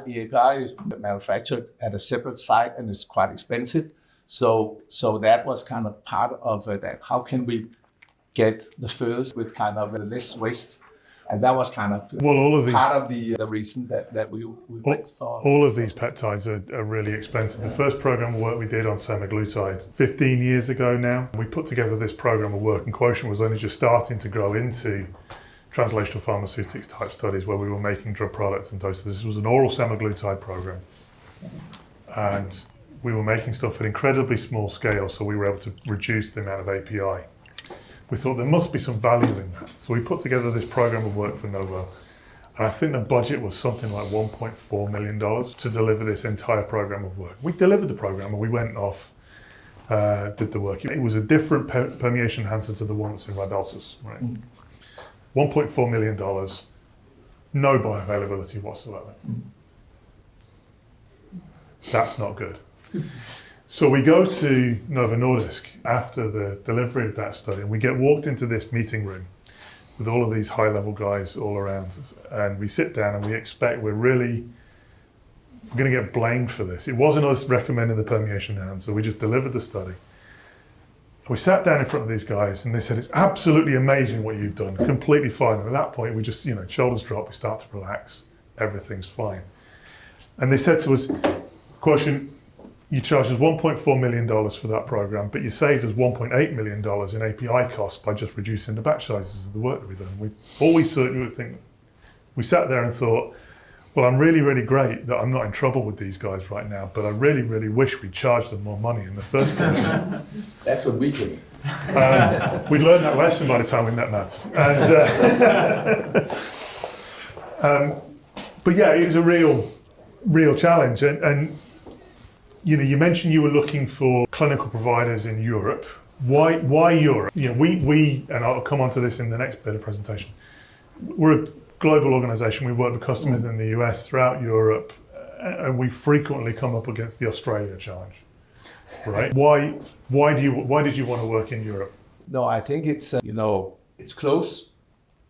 The API is manufactured at a separate site and it's quite expensive. So that was kind of part of that. How can we get the first with kind of less waste? And that was kind of part of the reason that we went for. All of these peptides are really expensive. The first program of work we did on semaglutide 15 years ago now, we put together this program of work, and Quotient was only just starting to grow into translational pharmaceutics type studies where we were making drug products and doses. This was an oral semaglutide program. And we were making stuff at incredibly small scale, so we were able to reduce the amount of API. We thought there must be some value in that. So we put together this program of work for Novo. And I think the budget was something like $1.4 million to deliver this entire program of work. We delivered the program and we went off, did the work. It was a different permeation enhancer to the one that's in Rybelsus, right? $1.4 million, no bioavailability whatsoever. That's not good. So we go to Novo Nordisk after the delivery of that study, and we get walked into this meeting room with all of these high-level guys all around us, and we sit down and we expect we're going to get blamed for this. It wasn't us recommending the permeation enhancer, we just delivered the study. We sat down in front of these guys and they said, it's absolutely amazing what you've done, completely fine. And at that point, we just, shoulders drop, we start to relax, everything's fine. And they said to us, Quotient, you charged us $1.4 million for that program, but you saved us $1.8 million in API costs by just reducing the batch sizes of the work that we've done. We sat there and thought, well, I'm really, really great that I'm not in trouble with these guys right now, but I really, really wish we'd charged them more money in the first place. That's what we think. We'd learned that lesson by the time we met Mads. But yeah, it was a real challenge. And you mentioned you were looking for clinical providers in Europe. Why Europe? We and I'll come on to this in the next bit of presentation. We're a global organization. We work with customers in the US, throughout Europe, and we frequently come up against the Australia challenge. Right? Why did you want to work in Europe? No, I think it's it's close.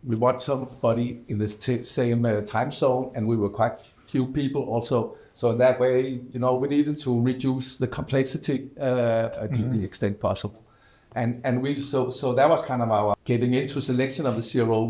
We want somebody in the same time zone, and we were quite few people also. So in that way, we needed to reduce the complexity to the extent possible. And we so that was kind of our getting into selection of the CRO.